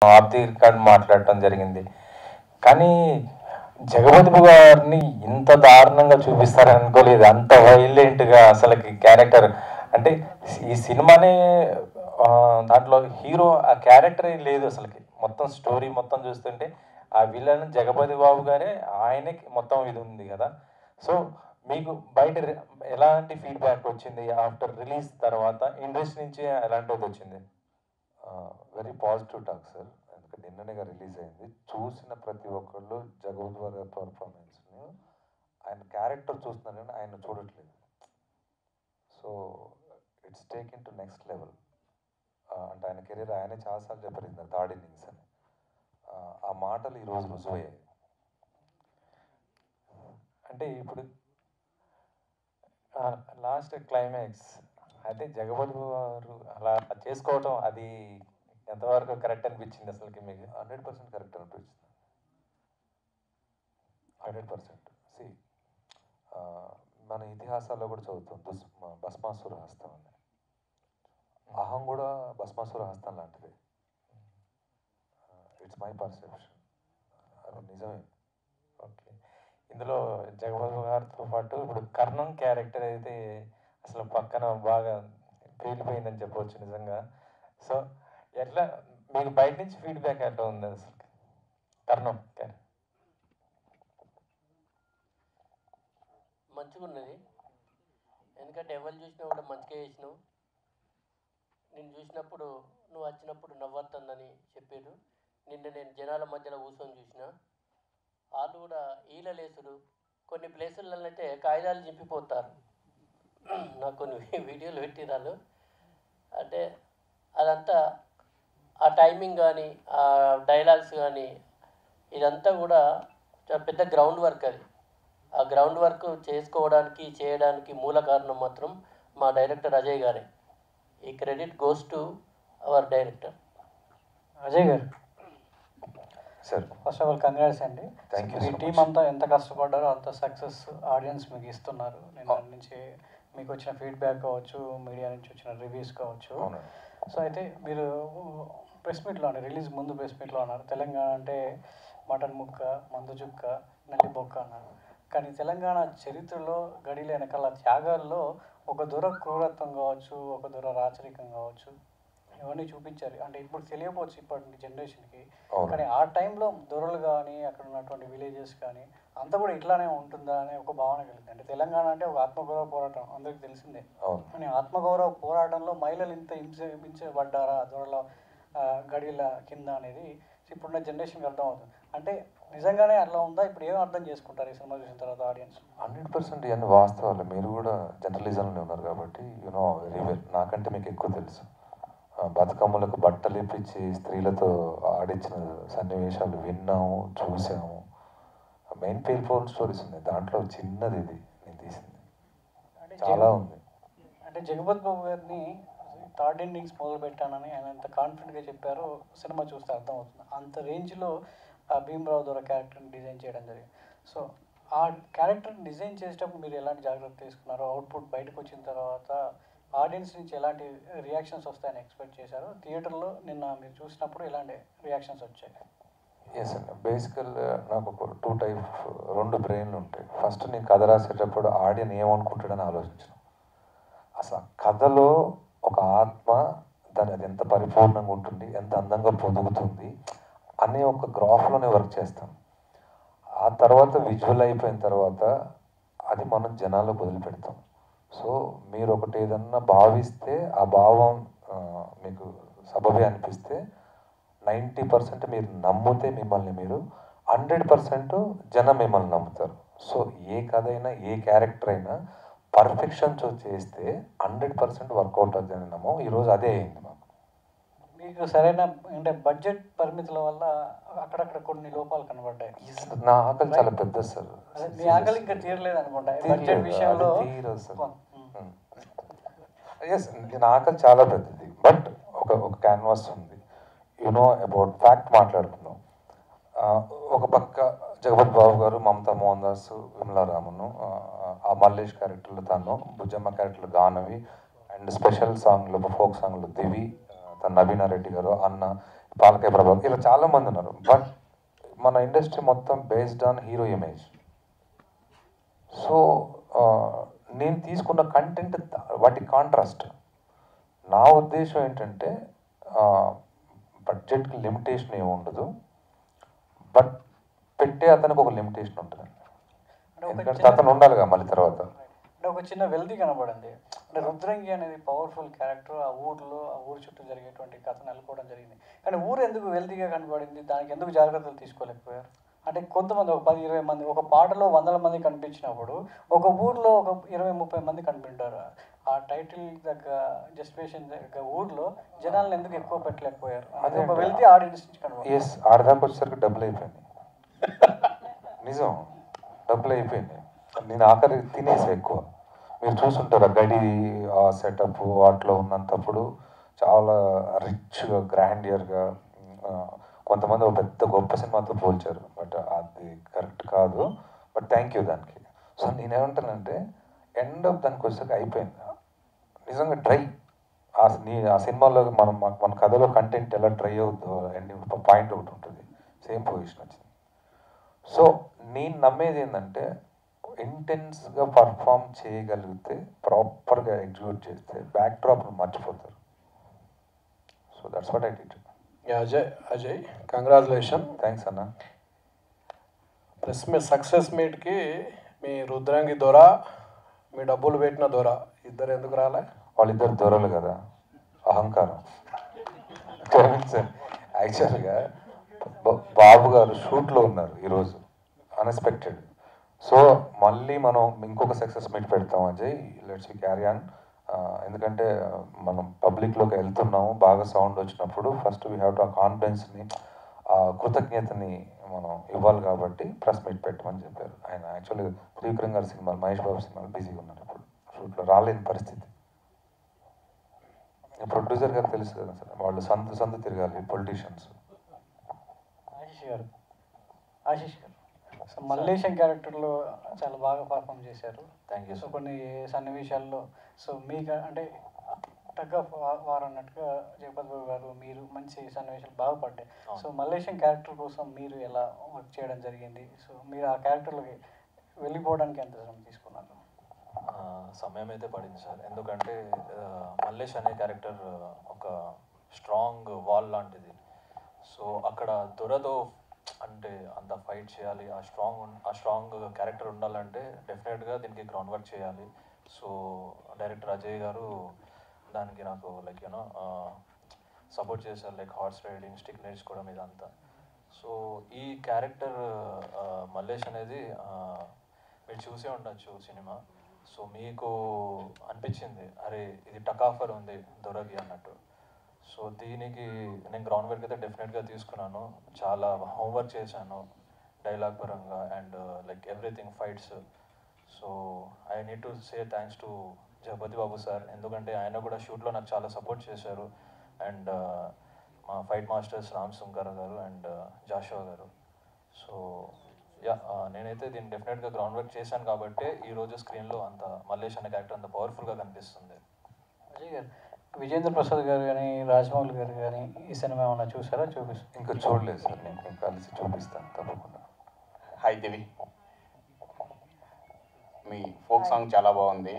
Of the record మాట్లాడటం జరిగింది. కానీ జగపతి గారిని ఇంత దారుణంగా చూపిస్తారని అనుకోలేదు. అంత వైలెంట్గా అసలుకి క్యారెక్టర్ అంటే ఈ సినిమానే దాంట్లో హీరో ఆ క్యారెక్టరే లేదు అసలుకి. మొత్తం స్టోరీ మొత్తం చూస్తుంటే ఆ విలన్ జగపతి బాబు గారే, ఆయనకి మొత్తం ఇది ఉంది కదా. సో మీకు బయట ఎలాంటి ఫీడ్బ్యాక్ వచ్చింది ఆఫ్టర్ రిలీజ్ తర్వాత? ఇండస్ట్రీ నుంచి ఎలాంటిది వచ్చింది? Very positive talk sir. ఎందుకంటే నిన్ననేగా రిలీజ్ అయింది. చూసిన ప్రతి ఒక్కళ్ళు జగపతి గారి పర్ఫార్మెన్స్ని, ఆయన క్యారెక్టర్ చూస్తున్నారు కానీ ఆయన చూడట్లేదు. So it's taken to next level. అంటే ఆయన కెరీర్ ఆయనే చాలాసార్లు చెప్పారు ఇంత థర్డ్ ఇన్నింగ్స్ అని. ఆ మాటలు ఈరోజు రుజువయ్యాయి. అంటే ఇప్పుడు లాస్ట్ క్లైమాక్స్ అయితే జగపతి గారు అలా చేసుకోవటం అది ఎంతవరకు కరెక్ట్ అనిపించింది అసలుకి మీకు? 100% కరెక్ట్ అనిపించింది. 100%. సి మన ఇతిహాసాల్లో కూడా చదువుతాం భస్మాసుర హస్తం అని. అహం కూడా భస్మాసుర హస్తం లాంటిది. It's my perception. అది నిజమే. ఓకే. ఇందులో జగపతి గారితో పాటు ఇప్పుడు కర్ణం క్యారెక్టర్ అయితే అసలు పక్కన బాగా పేలిపోయిందని చెప్పవచ్చు నిజంగా. సో ఎట్లా మీకు బయట నుంచి ఫీడ్బ్యాక్ ఎట్లా ఉంది అసలు కర్ణం క్యారెక్టర్? మంచిగా ఉన్నది. ఎందుకంటే ఎవరు చూసినా కూడా మంచిగా చేసినావు. నేను చూసినప్పుడు నువ్వు వచ్చినప్పుడు నవ్వుతుందని చెప్పారు. నిన్న నేను జనాల మధ్యలో కూర్చొని చూసిన వాళ్ళు కూడా ఈలలేసుడు. కొన్ని ప్లేసులలో అయితే కాగితాలు చింపిపోతారు. నాకు కొన్ని వీడియోలు పెట్టిరాలు. అంటే అదంతా ఆ టైమింగ్ కానీ ఆ డైలాగ్స్ కానీ ఇదంతా కూడా చాలా పెద్ద గ్రౌండ్ వర్క్. అది ఆ గ్రౌండ్ వర్క్ చేయడానికి మూల కారణం మాత్రం మా డైరెక్టర్ అజయ్ గారే. ఈ credit goes to our director Ajay గారు. Sir first of all congrats అండి. Thank you. ఈ టీం అంతా ఎంత కష్టపడ్డారో అంత సక్సెస్ ఆడియన్స్ మీకు ఇస్తున్నారు. నేను దాని నుంచి మీకు వచ్చిన ఫీడ్బ్యాక్ కావచ్చు, మీడియా నుంచి వచ్చిన రివ్యూస్ కావచ్చు. సో అయితే మీరు ప్రెస్ మీట్లో అన్నారు, రిలీజ్ ముందు ప్రెస్ మీట్లో అన్నారు తెలంగాణ అంటే మటన్ ముక్క, మందు చుక్క, నల్లి బొక్క అన్నారు. కానీ తెలంగాణ చరిత్రలో గడిల వెనకాల త్యాగాల్లో ఒక దొర క్రూరత్వం కావచ్చు, ఒక దొర రాచరికం కావచ్చు, ఇవన్నీ చూపించారు. అంటే ఇప్పుడు తెలియకపోవచ్చు ఇప్పటి జనరేషన్కి, కానీ ఆ టైంలో దొరలు కానీ అక్కడ ఉన్నటువంటి విలేజెస్ కానీ అంతా కూడా ఇట్లానే ఉంటుందా అనే ఒక భావన కలిగింది. అంటే తెలంగాణ అంటే ఒక ఆత్మగౌరవ పోరాటం అందరికీ తెలిసిందే. కానీ ఆత్మగౌరవ పోరాటంలో మహిళలు ఇంత హింసించబడ్డారా దొరల గడిల కింద అనేది ఇప్పుడున్న జనరేషన్కి అర్థం అవుతుంది. అంటే నిజంగానే అట్లా ఉందా? ఇప్పుడు ఏం అర్థం చేసుకుంటారు ఈ సినిమా చూసిన తర్వాత ఆడియన్స్? 100% ఇవన్నీ వాస్తవాలు. మీరు కూడా జర్నలిజంలో ఉన్నారు కాబట్టి యూనో వెరీ వెల్. నాకంటే మీకు ఎక్కువ తెలుసు. బతుకమ్మలకు బట్టలు ఇప్పించి స్త్రీలతో ఆడించిన సన్నివేశాలు విన్నాము, చూసాము. మెయిన్ పేర్ఫోల్ స్టోరీస్ ఉన్నాయి దాంట్లో. చిన్నది ఇది నేను తీసింది, చాలా ఉంది. అంటే జగపతి బాబు గారిని థర్డ్ ఇన్నింగ్స్ మొదలు పెట్టానని ఆయన ఎంత కాన్ఫిడెంట్గా చెప్పారో సినిమా చూస్తే అర్థమవుతుంది. అంత రేంజ్లో భీమరావు ద్వారా క్యారెక్టర్ని డిజైన్ చేయడం జరిగింది. సో ఆ క్యారెక్టర్ని డిజైన్ చేసేటప్పుడు మీరు ఎలాంటి జాగ్రత్త తీసుకున్నారో, అవుట్పుట్ బయటకు వచ్చిన తర్వాత ఆడియన్స్ నుంచి ఎలాంటి రియాక్షన్స్ వస్తాయని ఎక్స్పెక్ట్ చేశారు? థియేటర్లో నిన్న మీరు చూసినప్పుడు ఎలాంటి రియాక్షన్స్ వచ్చాయి? ఎస్ అండి. బేసికల్ నాకు ఒక రెండు బ్రెయిన్లు ఉంటాయి. ఫస్ట్ నేను కథ రాసేటప్పుడు ఆడియన్ ఏమనుకుంటాడని ఆలోచించాను. అసలు కథలో ఒక ఆత్మ అది ఎంత పరిపూర్ణంగా ఉంటుంది, ఎంత అందంగా పొదుగుతుంది అనే ఒక గ్రాఫ్లోనే వర్క్ చేస్తాం. ఆ తర్వాత విజువల్ అయిపోయిన తర్వాత అది మనం జనాలకు వదిలిపెడతాం. సో మీరు ఒకటి ఏదన్నా భావిస్తే ఆ భావం మీకు సబబే అనిపిస్తే 90% మీరు నమ్మితే మిమ్మల్ని మీరు 100% జనం మిమ్మల్ని నమ్ముతారు. సో ఏ కథ అయినా ఏ క్యారెక్టర్ అయినా పర్ఫెక్షన్తో చేస్తే 100% వర్కౌట్ అవుతుందని నమ్మం. ఈరోజు అదే అయింది మాకు. మీకు సరైన అంటే బడ్జెట్ పరిమితుల వల్ల అక్కడక్కడ కొన్ని లోపాలు కనబడ్డాయి. నా ఆకలి చాలా పెద్ద సార్. మీ ఆకలి ఇంకా తీరలేదు అనుకుంటా బడ్జెట్ విషయంలో. తీరదు సార్. ఎస్, నా ఆకలి చాలా పెద్దది. బట్ ఒక క్యాన్వాస్ ఉంది. యునో అబౌట్ ఫ్యాక్ట్ మాట్లాడుతున్నాం. ఒక పక్క జగపతి బాబు గారు, మమతా మోహన్ దాస్, విమలా రామన్, ఆ మల్లేష్ క్యారెక్టర్లు తను, బుజ్జమ్మ క్యారెక్టర్లు గానవి, అండ్ స్పెషల్ సాంగ్లు ఫోక్ సాంగ్లు దివి, తన నవీనారెడ్డి గారు, అన్న, పాలకాయ ప్రభావం, ఇలా చాలామంది ఉన్నారు. బట్ మన ఇండస్ట్రీ మొత్తం based on hero image. So నేను తీసుకున్న కంటెంట్ వాటి కాంట్రాస్ట్. నా ఉద్దేశం ఏంటంటే బడ్జెట్కి లిమిటేషన్ ఏమి ఉండదు, బట్ పెట్టే అతనికి ఒక లిమిటేషన్ ఉంటుంది. ఎందుకంటే అతను ఉండాలిగా మళ్ళీ తర్వాత. అంటే ఒక చిన్న వెల్తీ కనబడింది. అంటే రుద్రంగి అనేది పవర్ఫుల్ క్యారెక్టర్. ఆ ఊరు చుట్టూ జరిగేటువంటి కథను వెళ్ళుకోవడం జరిగింది. కానీ ఊరు ఎందుకు వెల్తీగా కనబడింది? దానికి ఎందుకు జాగ్రత్తలు తీసుకోలేకపోయారు? అంటే కొంతమంది ఒక 10-20 మంది ఒక పాటలో 100 మంది కనిపించినప్పుడు ఒక ఊర్లో ఒక 20-30 మంది కనిపింటారు. ఆ టైటిల్ దగ్గర జస్టిఫికేషన్ దగ్గర ఊర్లో జనాలను ఎందుకు ఎక్కువ పెట్టలేకపోయారు? అది ఒక వెల్తీ ఆడియన్స్ నుంచి కనబడింది. ఎస్, ఆడదాకా వచ్చేసరికి డబ్బులు అయిపోయింది. నిజం, డబ్బులు అయిపోయింది. నేను ఆఖరి తినేసా ఎక్కువ. మీరు చూసుంటారు గడి ఆ సెటప్ వాటిలో ఉన్నంతప్పుడు చాలా రిచ్గా గ్రాండియర్గా, కొంతమంది ఒక పెద్ద గొప్ప సినిమాతో పోల్చారు, బట్ అది కరెక్ట్ కాదు. బట్ థ్యాంక్ యూ దానికి. సో నేనేమంటానంటే ఎండ్ ఆఫ్ దానికి వచ్చాక అయిపోయింది నిజంగా డ్రై. ఆ సినిమాలో మన కథలో కంటెంట్ ఎలా డ్రై అవుతుందో ఎండింగ్ పాయింట్ ఒకటి ఉంటుంది, సేమ్ పొజిషన్ వచ్చింది. సో నేను నమ్మేది ఏంటంటే ఇంటెన్స్గా పర్ఫామ్ చేయగలిగితే, ప్రాపర్గా ఎగ్జిక్యూట్ చేస్తే బ్యాక్ డ్రాప్ను మర్చిపోతారు. So that's what I did. Ajay congratulation. Thanks అన్న. ప్లస్ మీ సక్సెస్ మీట్కి మీ రుద్రంగి దొర, మీ డబ్బులు పెట్టిన దొర ఇద్దరు ఎందుకు రాలే? వాళ్ళిద్దరు దొరలు కదా, అహంకారం. యాక్చువల్గా బాబు గారు షూట్లో ఉన్నారు ఈరోజు, అన్ఎక్స్పెక్టెడ్. సో మళ్ళీ మనం ఇంకొక సక్సెస్ మీట్ పెడతాం అజయ్, లెట్స్ క్యారీ ఆన్. ఎందుకంటే మనం పబ్లిక్లోకి వెళ్తున్నాము, బాగా సౌండ్ వచ్చినప్పుడు ఫస్ట్ వీ హ్యావ్ టు ఆ కాన్ఫిడెన్స్ని, ఆ కృతజ్ఞతని మనం ఇవ్వాలి కాబట్టి ప్రెస్ మీట్ పెట్టమని చెప్పారు ఆయన. యాక్చువల్లీ త్రివిక్రమ్ గారి సినిమాలు, మహేష్ బాబు సినిమాలు బిజీగా ఉన్నారు ఇప్పుడు, షూట్లో రాలేని పరిస్థితి. ప్రొడ్యూసర్ గారు తెలుసు కదా సార్, వాళ్ళు సందు తిరగాలి పొలిటీషియన్స్. ఆశీష్ గారు సో మల్లేశం క్యారెక్టర్లో చాలా బాగా పర్ఫామ్ చేశారు. Thank you. సో కొన్ని సన్నివేశాల్లో సో మీకు అంటే టగ్ ఆఫ్ వార్ అన్నట్టుగా జగపతి బాబు గారు మీరు మంచి సన్నివేశాలు బాగా పడ్డాయి. సో మల్లేశం క్యారెక్టర్ కోసం మీరు ఎలా వర్క్ చేయడం జరిగింది? సో మీరు ఆ క్యారెక్టర్లోకి వెళ్ళిపోవడానికి ఎంత సమయం తీసుకున్నారు? సమయం అయితే పడింది సార్. ఎందుకంటే మల్లేష్ అనే క్యారెక్టర్ ఒక స్ట్రాంగ్ వాల్ లాంటిది. సో అక్కడ దొరతో అంటే అంత ఫైట్ చేయాలి, ఆ స్ట్రాంగ్ క్యారెక్టర్ ఉండాలంటే డెఫినెట్గా దీనికి గ్రౌండ్ వర్క్ చేయాలి. సో డైరెక్టర్ అజయ్ గారు దానికి నాకు లైక్ యూనో సపోర్ట్ చేశారు, లైక్ హార్స్ రైడింగ్, స్టిక్ నేర్చుకోవడం ఇదంతా. సో ఈ క్యారెక్టర్ మల్లేష్ అనేది మీరు చూసే ఉండొచ్చు సినిమా. సో మీకు అనిపించింది అరే ఇది టక్ ఆఫర్ ఉంది దొరకి అన్నట్టు. సో దీనికి నేను గ్రౌండ్ వర్క్ అయితే డెఫినెట్గా తీసుకున్నాను, చాలా హోంవర్క్ చేశాను డైలాగ్ పరంగా and like everything fights. So I need to say thanks to Jagapathi Babu sir, ఎందుకంటే ఆయన కూడా షూట్లో నాకు చాలా సపోర్ట్ చేశారు. అండ్ మా ఫైట్ మాస్టర్స్ రామ్ సుంకర్ గారు అండ్ జాషువా గారు. సో నేనైతే దీన్ని డెఫినెట్గా గ్రౌండ్ వర్క్ చేశాను కాబట్టి ఈరోజు స్క్రీన్లో అంత మల్లేష్ అనే క్యారెక్టర్ అంత పవర్ఫుల్గా కనిపిస్తుంది. అజయ్ గారు, విజేంద్ర ప్రసాద్ గారు కానీ రాజమౌళి గారు కానీ ఈ సినిమా ఏమన్నా చూసారా? చూపిస్తాను. ఇంకా చూడలేదు సార్, నేను కలిసి చూపిస్తాను తప్పకుండా. హాయ్ దేవి, మీ ఫోక్ సాంగ్ చాలా బాగుంది.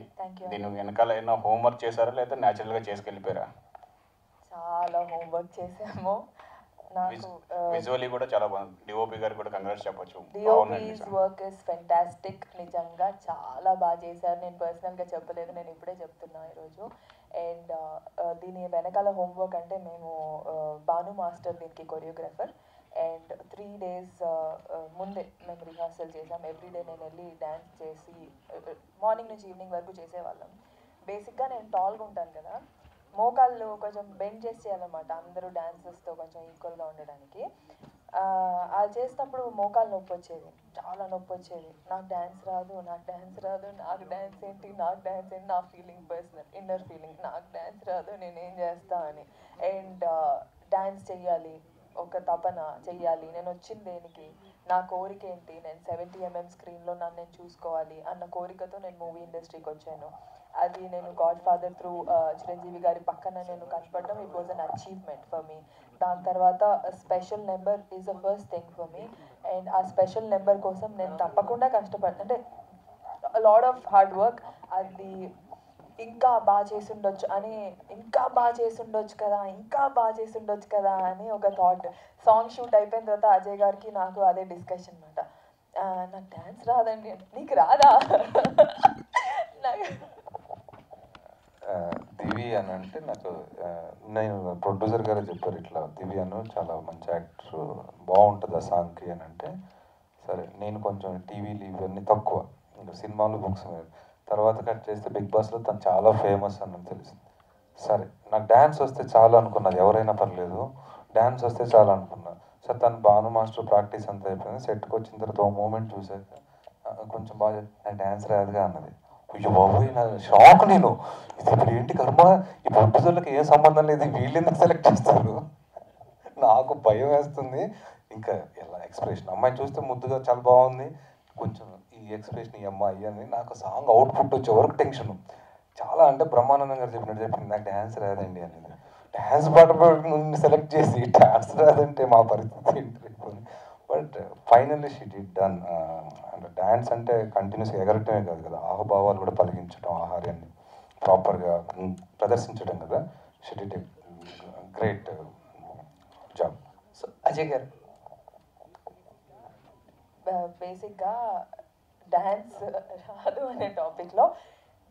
దీని వెనకాల ఏమైనా హోంవర్క్ చేశారా లేదా న్యాచురల్గా చేసుకెళ్ళిపోయారా? చాలా హోంవర్క్ చేసాము. నాకు విజువల్లీ కూడా చాలా బాగుంది. డిఓపి గారు కూడా కంగ్రాట్స్ చెప్పొచ్చు. డిఓపిస్ వర్క్ ఇస్ ఫెంటాస్టిక్, నిజంగా చాలా బాగా చేశారు. నేను పర్సనల్గా చెప్పలేదు, నేను ఇప్పుడే చెప్తున్నా ఈరోజు. అండ్ దీని వెనకాల హోంవర్క్ అంటే మేము భాను మాస్టర్ దీనికి కొరియోగ్రాఫర్. అండ్ 3 days ముందే మేము రిహార్సల్ చేసాం. ఎవ్రీడే నేను వెళ్ళి డ్యాన్స్ చేసి మార్నింగ్ నుంచి ఈవినింగ్ వరకు చేసేవాళ్ళం. బేసిక్గా నేను టాల్గా ఉంటాను కదా, మోకాళ్ళు కొంచెం బెండ్ చేసి చేయాలన్నమాట అందరూ డాన్సెస్తో కొంచెం ఈక్వల్గా ఉండడానికి. అది చేసినప్పుడు మోకాలు నొప్పి వచ్చేది, చాలా నొప్పి వచ్చేది. నాకు డ్యాన్స్ రాదు, నాకు డ్యాన్స్ రాదు, నాకు డ్యాన్స్ ఏంటి, నాకు డ్యాన్స్ ఏంటి, నా ఫీలింగ్ పర్సనల్ ఇన్నర్ ఫీలింగ్, నాకు డ్యాన్స్ రాదు నేనేం చేస్తా అని. అండ్ డ్యాన్స్ చెయ్యాలి, ఒక తపన చెయ్యాలి, నేను వచ్చింది దేనికి, నా కోరిక ఏంటి, నేను 70mm స్క్రీన్లో నన్ను నేను చూసుకోవాలి అన్న కోరికతో నేను మూవీ ఇండస్ట్రీకి వచ్చాను. అది నేను గాడ్ ఫాదర్ త్రూ చిరంజీవి గారి పక్కన నేను కనపడడం it was an achievement for me. దాని తర్వాత special number is the first thing for me. And ఆ స్పెషల్ నెంబర్ కోసం నేను తప్పకుండా అంటే లాడ్ ఆఫ్ హార్డ్ వర్క్. అది ఇంకా బాగా చేసి ఉండొచ్చు అని, ఇంకా బాగా చేసి ఉండొచ్చు కదా, ఇంకా బాగా చేసి ఉండొచ్చు కదా అని ఒక థాట్. సాంగ్ షూట్ అయిపోయిన తర్వాత అజయ్ గారికి నాకు అదే డిస్కషన్ అనమాట. నాకు డ్యాన్స్ రాదండి, నీకు రాదా? దివి అని అంటే నాకు నేను ప్రొడ్యూసర్ గారే చెప్పారు ఇట్లా దివి అను చాలా మంచి యాక్టర్ బాగుంటుంది ఆ సాంగ్కి అని అంటే, సరే నేను కొంచెం టీవీలు ఇవన్నీ తక్కువ, ఇంకా సినిమాలు బుక్స్ తర్వాత కట్ చేస్తే బిగ్ బాస్లో తను చాలా ఫేమస్ అని తెలిసింది. సరే నాకు డ్యాన్స్ వస్తే చాలా అనుకున్నది, ఎవరైనా పర్లేదు డ్యాన్స్ వస్తే చాలా అనుకున్నా. సరే తను భాను మాస్టర్ ప్రాక్టీస్ అంతా అయిపోయింది. సెట్కి వచ్చిన తర్వాత ఓ మూమెంట్ చూసాక కొంచెం బాగా నాకు డ్యాన్స్ రాదుగా అన్నది. అయ్యో బాబోయ్ నా షాక్ నేను, ఇది ఇప్పుడు ఏంటి కర్మ, ఈ ప్రొడ్యూసర్లకు ఏం సంబంధం లేదు, వీళ్ళు ఎందుకు సెలెక్ట్ చేస్తారు, నాకు భయం వేస్తుంది. ఇంకా ఎలా ఎక్స్ప్రెషన్ అమ్మాయిని చూస్తే ముద్దుగా చాలా బాగుంది, కొంచెం ఈ ఎక్స్ప్రెషన్ ఈ అమ్మాయి అని నాకు సాంగ్ అవుట్పుట్ వచ్చే వరకు టెన్షన్ చాలా. అంటే బ్రహ్మానందం గారు చెప్పింది నాకు డ్యాన్స్ రాదండి అనేది. డ్యాన్స్ పాట సెలెక్ట్ చేసి డ్యాన్స్ రాదంటే మా పరిస్థితి ఏంటి. But finally she did done. అంటే డ్యాన్స్ అంటే కంటిన్యూస్గా ఎగరటమే కాదు కదా, ఆహుభావాలు కూడా పలికించడం, ఆహార్యాన్ని ప్రాపర్గా ప్రదర్శించడం కదా. She did a great job. So Ajay garu బేసిక్గా డాన్స్ రాదు అనే టాపిక్లో,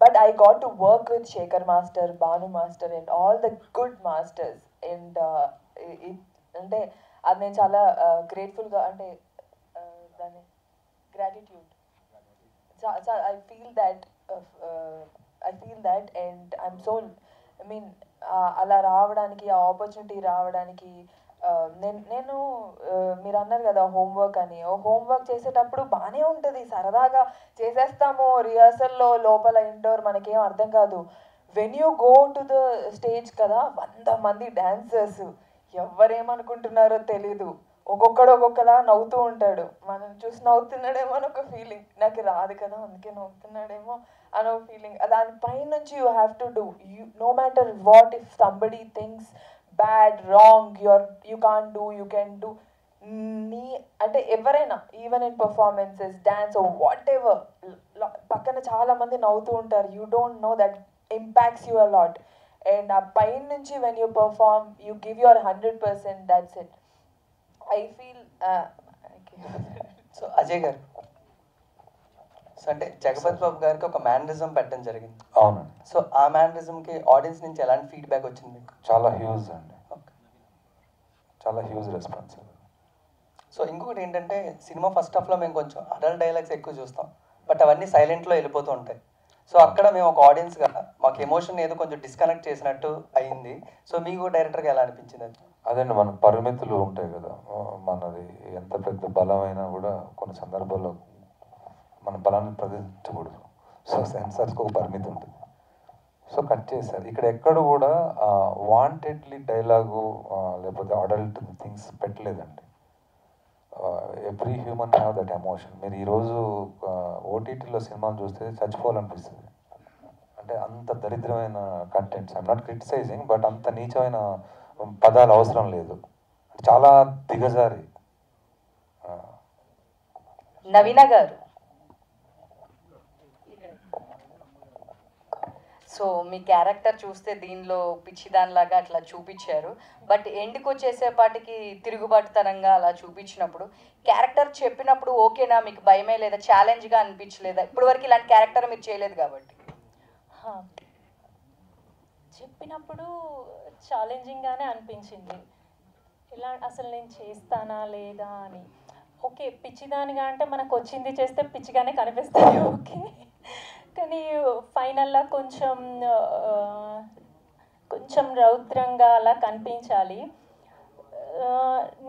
but I got to work with Shekhar master, Bhanu master and all the good masters. And అంటే అది నేను చాలా గ్రేట్ఫుల్గా, అంటే దాన్ని gratitude, I feel that and I'm so I mean అలా రావడానికి, ఆ ఆపర్చునిటీ రావడానికి నేను మీరు అన్నారు కదా హోంవర్క్ అని, హోంవర్క్ చేసేటప్పుడు బాగానే ఉంటుంది, సరదాగా చేసేస్తాము రిహార్సల్లో, లోపల ఇండోర్ మనకేం అర్థం కాదు. When you go to the stage కదా, 100 మంది డాన్సర్స్, ఎవరేమనుకుంటున్నారో తెలీదు, ఒక్కొక్కడు ఒక్కొక్కలా నవ్వుతూ ఉంటాడు. మనం చూసి నవ్వుతున్నాడేమో అని ఒక ఫీలింగ్, నాకు రాదు కదా అందుకే నవ్వుతున్నాడేమో అని ఒక ఫీలింగ్. దానిపై నుంచి you have to do, no matter what, if somebody things bad wrong, you can't do, you can do. అంటే ఎవరైనా even in performances, dance, whatever, పక్కన చాలా మంది నవ్వుతూ ఉంటారు, you don't know that impacts you a lot. And ఆ పైన నుంచి when you perform, you give your 100%, that's it. I feel. So Ajay garu, so అంటే జగపతి బాబు గారికి ఒక మ్యానరిజం పెట్టడం జరిగింది. అవునండి. సో ఆ మ్యానరిజంకి ఆడియన్స్ నుంచి ఎలాంటి ఫీడ్బ్యాక్ వచ్చింది మీకు? చాలా హ్యూజ్ అండి, చాలా హ్యూజ్ రెస్పాన్స్. సో ఇంకొకటి ఏంటంటే సినిమా ఫస్ట్ హాఫ్లో మేము కొంచెం అడల్ట్ డైలాగ్స్ ఎక్కువ చూస్తాం, బట్ అవన్నీ సైలెంట్లో వెళ్ళిపోతూ ఉంటాయి. సో అక్కడ మేము ఒక ఆడియన్స్గా మాకు ఎమోషన్ ఏదో కొంచెం డిస్కనెక్ట్ చేసినట్టు అయింది. సో మీకు డైరెక్టర్గా ఎలా అనిపించింది అది? అదండి, మన పరిమితులు ఉంటాయి కదా, మనది ఎంత పెద్ద బలమైనా కూడా కొన్ని సందర్భాల్లో మన బలాన్ని ప్రదర్శించకూడదు. సో సెన్సార్స్కి ఒక పరిమితి ఉంటుంది. సో కట్ చేశారు. ఇక్కడ ఎక్కడ కూడా వాంటెడ్లీ డైలాగు లేకపోతే అడల్ట్ థింగ్స్ పెట్టలేదండి. Every human have that emotion. మీరు ఈరోజు ఓటీటీలో సినిమాలు చూస్తే చచ్చిపోవాలనిపిస్తుంది. అంటే అంత దరిద్రమైన contents, I'm not criticising, but అంత నీచమైన పదాలు అవసరం లేదు, చాలా దిగజారి. నవీన గారు, సో మీ క్యారెక్టర్ చూస్తే దీనిలో పిచ్చిదానిలాగా అట్లా చూపించారు, బట్ ఎండ్కి వచ్చేసేపాటికి తిరుగుబాటుతనంగా అలా చూపించినప్పుడు క్యారెక్టర్ చెప్పినప్పుడు ఓకేనా, మీకు భయమే లేదా, ఛాలెంజ్గా అనిపించలేదా? ఇప్పటి వరకు ఇలాంటి క్యారెక్టర్ మీరు చేయలేదు కాబట్టి. చెప్పినప్పుడు ఛాలెంజింగ్గానే అనిపించింది, ఇలా అసలు నేను చేస్తానా లేదా అని. ఓకే పిచ్చిదానిగా అంటే మనకు వచ్చింది చేస్తే పిచ్చిగానే కనిపిస్తుంది, ఓకే, కానీ ఫైనల్లా కొంచెం రౌద్రంగా అలా కనిపించాలి.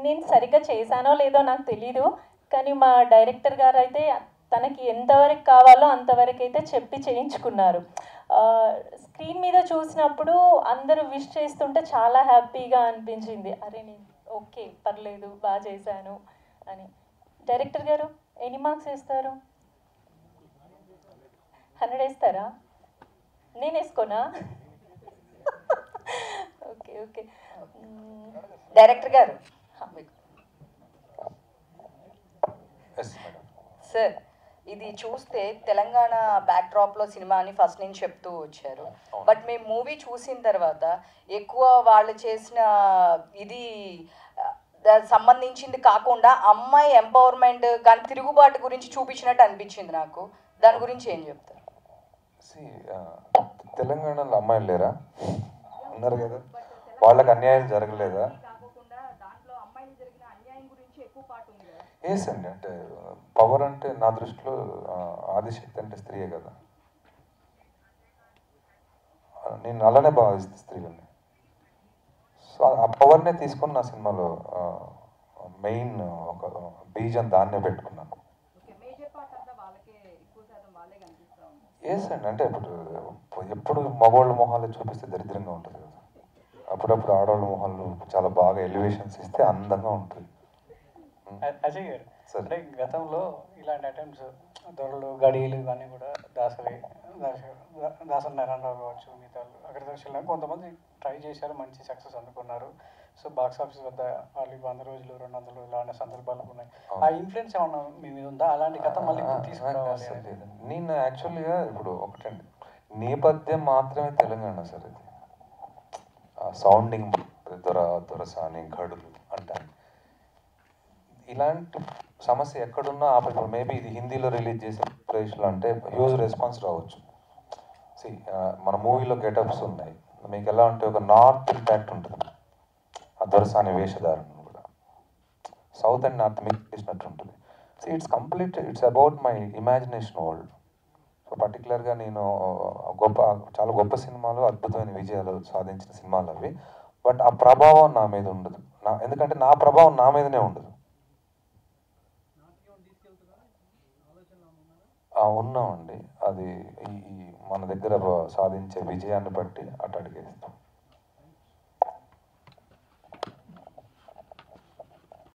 నేను సరిగ్గా చేశానో లేదో నాకు తెలీదు, కానీ మా డైరెక్టర్ గారు అయితే తనకి ఎంతవరకు కావాలో అంతవరకు అయితే చెప్పి చేయించుకున్నారు. స్క్రీన్ మీద చూసినప్పుడు అందరూ విష్ చేస్తుంటే చాలా హ్యాపీగా అనిపించింది, అరే నేను ఓకే పర్లేదు బాగా చేశాను అని. డైరెక్టర్ గారు ఎన్ని మార్క్స్ వేస్తారు? 100 వేస్తారా? నేను వేసుకోనా? Okay okay. డైరెక్టర్ గారు సార్, ఇది చూస్తే తెలంగాణ బ్యాక్డ్రాప్లో సినిమా అని ఫస్ట్ నుంచి చెప్తూ వచ్చారు. బట్ మేము మూవీ చూసిన తర్వాత ఎక్కువ వాళ్ళు చేసిన ఇది సంబంధించింది కాకుండా అమ్మాయి ఎంపవర్మెంట్ కానీ తిరుగుబాటు గురించి చూపించినట్టు అనిపించింది నాకు. దాని గురించి ఏం చెప్తారు? తెలంగాణలో అమ్మాయిలు లేరా? ఉన్నారు కదా. వాళ్ళకి అన్యాయం జరగలేదా? ఎస్ అండి. అంటే పవర్ అంటే నా దృష్టిలో ఆదిశక్తి అంటే స్త్రీయే కదా. నేను అలానే భావిస్తాను స్త్రీలని. సో ఆ పవర్నే తీసుకొని నా సినిమాలో మెయిన్ ఒక బీజం దాన్నే పెట్టుకున్నాను. ఎస్ అండి. అంటే ఎప్పుడు మగవాళ్ళ మొహాలు చూపిస్తే దరిద్రంగా ఉంటుంది కదా. అప్పుడప్పుడు ఆడవాళ్ళ మొహాలు చాలా బాగా ఎలివేషన్స్ ఇస్తే అందంగా ఉంటుంది. అజయ్ గారు, అంటే గతంలో ఇలాంటి అటెంప్ట్స్ దొరలు గడియలు ఇవన్నీ కూడా దాసరి నారాయణరావు కావచ్చు, మిగతా అక్కడ దర్శనం కొంతమంది ట్రై చేశారు, మంచి సక్సెస్ అందుకున్నారు. సో బాక్స్ ఆఫీస్ వద్ద వాళ్ళు 100 రోజులు 200 రోజులు ఆడిన సందర్భాలు ఉన్నాయి. ఆ ఇన్ఫ్లుయెన్స్ ఏమన్నా మీ మీద ఉందా? అలాంటి కథ మళ్ళీ తీసుకురావాలి? నేను యాక్చువల్గా ఇప్పుడు ఒకటండి, నేపథ్యం మాత్రమే తెలంగాణ సార్. ఇది సౌండింగ్ దొరసాని గడులు అంటాను. ఇలాంటి సమస్య ఎక్కడున్నా ఇప్పుడు మేబీ ఇది హిందీలో రిలీజ్ చేసే ప్రైస్లో అంటే హ్యూజ్ రెస్పాన్స్ రావచ్చు. మన మూవీలో గెటప్స్ ఉన్నాయి, మీకు ఎలా ఉంటే ఒక నార్త్ ఇంపాక్ట్ ఉంటుంది ఆ దొరసాని వేషధారణ కూడా. సౌత్ అండ్ నార్త్ మిక్స్ చేసినట్టు ఉంటుంది. It's about my imagination world. So పర్టికులర్గా నేను చాలా గొప్ప సినిమాలు, అద్భుతమైన విజయాలు సాధించిన సినిమాలు అవి. బట్ ఆ ప్రభావం నా మీద ఉండదు. ఎందుకంటే నా ప్రభావం నా మీదనే ఉండదు. ఉన్నామండి. అది ఈ మన దగ్గర సాధించే విజయాన్ని బట్టి అటు అడిగేస్తాం.